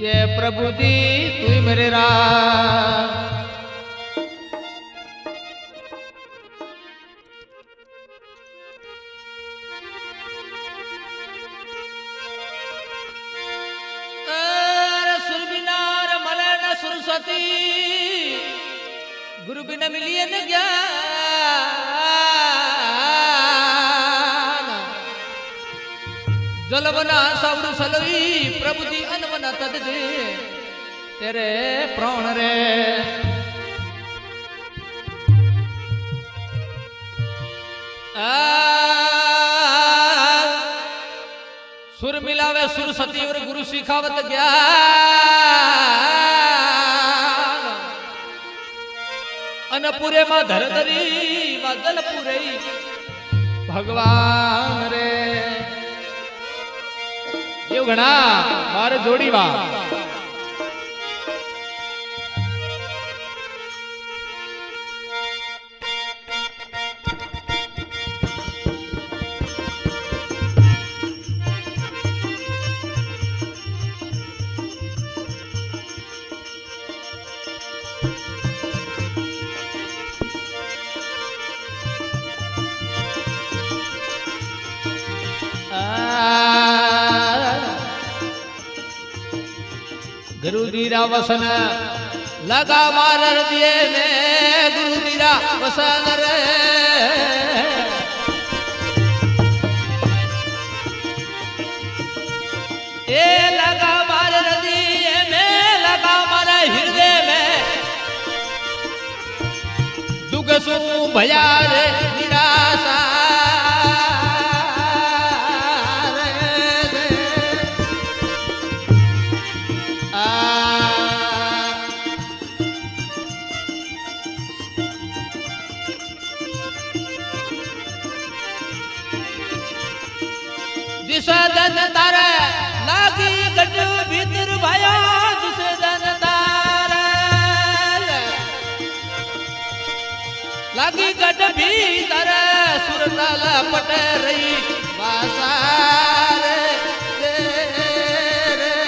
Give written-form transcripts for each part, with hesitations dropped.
ये प्रभु जी तू मेरे राम। सुर बिना मले न सरस्वती गुरु बिना मिलिए न ज्ञान। जलवना सावरु सलवी प्रभु जी अनवना तद दे तेरे प्राण रे। सुर मिलावे सुरसती और गुरु सिखावत ज्ञान। अनपुरे मां धरधरी मां दलपुरे भगवान रे। ये घना मारे जोड़ी वा गुरु दीरा वसन लगा मार दिए ने गुरु दीरा वसन रे। ए लगा मार दिए में लगा मारा हृदय में दुख सु भया रे निराशा। जिसे दन तारे लागी गट भीतर भाया जिसे दन तारे लागी गट भीतर सुरताल पट रही बासार दे रे।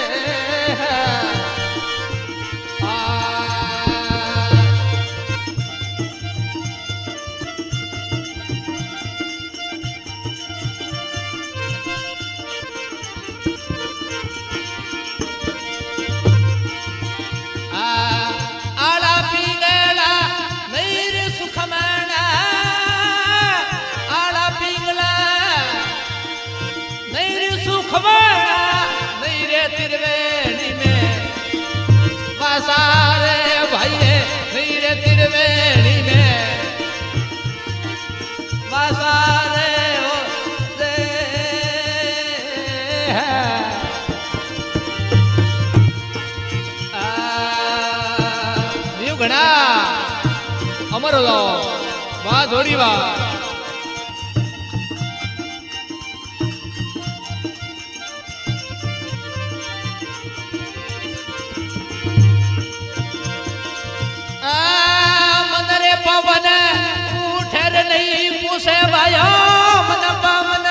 आला पी गला मेरे सुख मना आला पी गला मेरे सुख मना मेरे तिरवेणी में वासारे भाई मेरे तिरवेणी में वासारे हो दे घना अमर हो वाह जोड़ी वाह। मनरे पवन उठर नहीं पूछे भाया मन पवन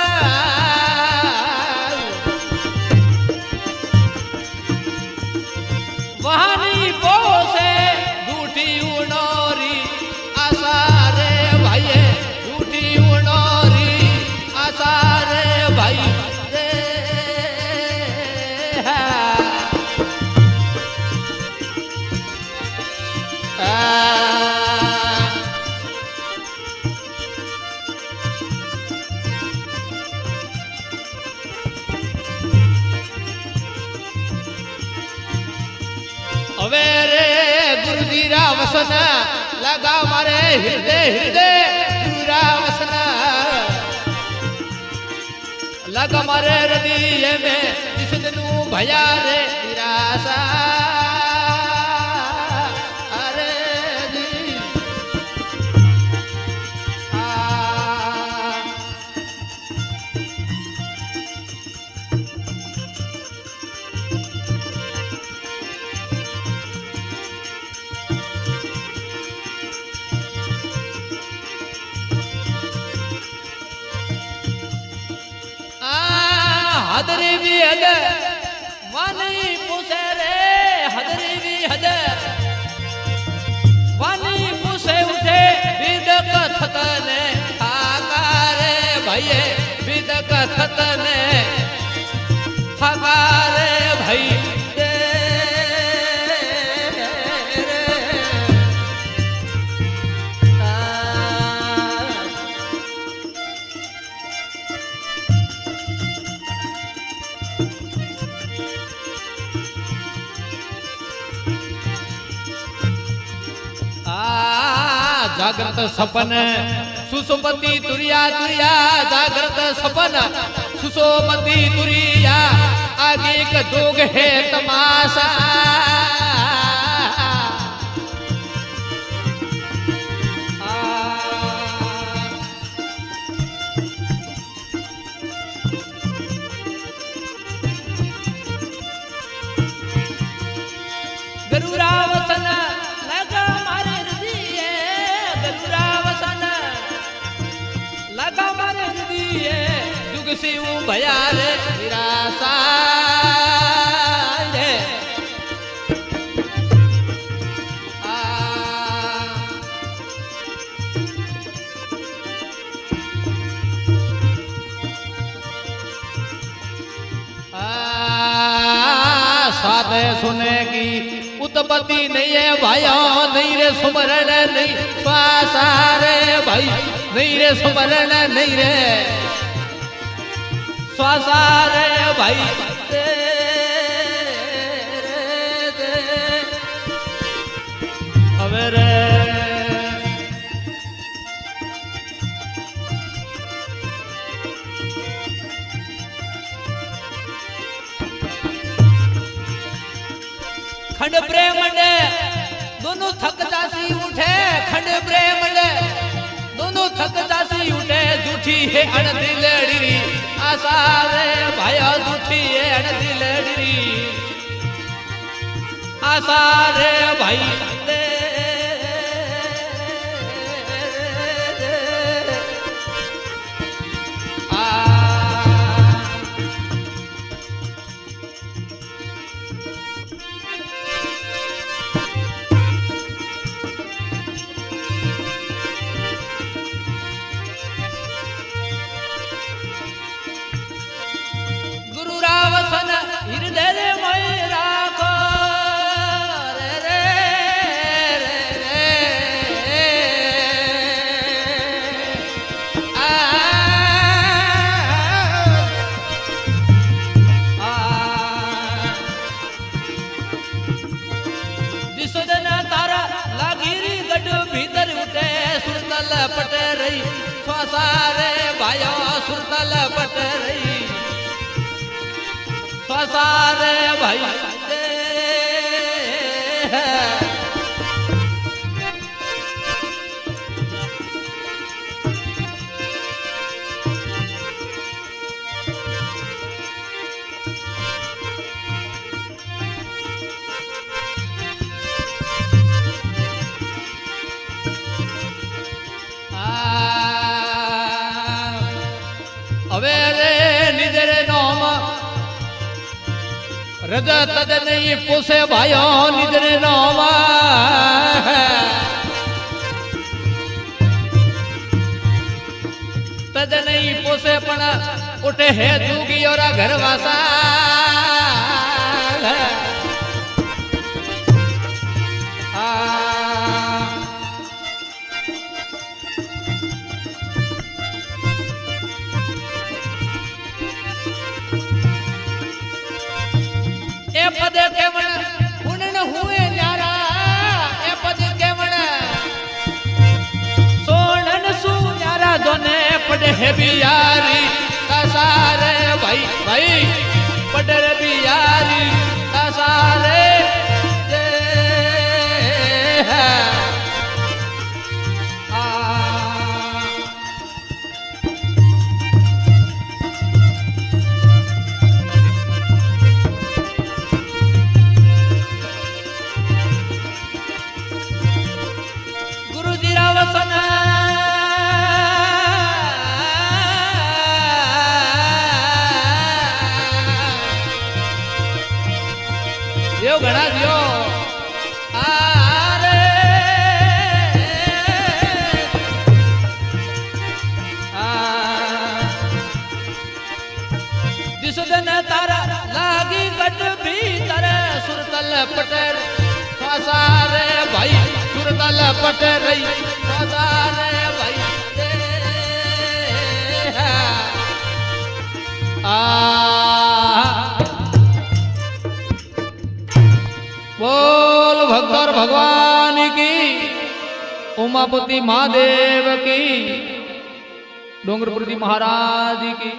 वहां नहीं पोसे झूठी उनोरी आशा रे भाई झूठी उनोरी आशा रे भाई रे। अवे रे गुरु दीरा वसन लगा मारे हृदय हृदय दीरा वसन लगा मारे हृदय में जिस दिनू भया रे निराशा। अरे जी हदरे भी हद मन पूछे रे तखत ने हगारे भाई जागृत सपन सुसोमती तुरिया तुरिया जागृत सपन सुसोमती तुरिया आगे का दोग है तमाशा गरुरावसन लगा मारे दिए गरुरावसन लगा मारे दिए जुग से भया रे निराशा साथ सुनेगी उत्पत्ति नहीं है भाइयों नहीं रे सुमरण नहीं श्वासा रे भाई नहीं रे सुमरण नहीं रे श्वासा रे भाई अब रे खंड ब्रह्मंड दोनों थक जासी उठे खंड ब्रह्मंड दोनों थक जासी उठे झूठी है अणदिलड़ी आशा रे भाया झूठी है अणदिलड़ी आशा रे भाई गुरुरावसन हृदय में राखो रे रे रे रे दिसोजना तारा लागिरी गड भीतर उठे सुरतल पट रही श्वासा रे भाया सुरतल पट रही सारे भाई अवे रे निजरे नोम रज तद नहीं पोसे भाइयों निजरे नोमा तद नहीं पोसे पण उठे है दूगी और घर वासा ए पद केवण पुण्य हुए न्यारा ए पद केवण सोनन सु न्यारा दोने पड़े है बियारी कसारे भाई भाई पड़े बियारी कसारे घड़ा दियो गट भीतर सुरतल पटेर सारे भाई सुरतल पटेर सारे भाई बोल भक्तर भगवान की उमापति महादेव की डोंगरपुर जी महाराज की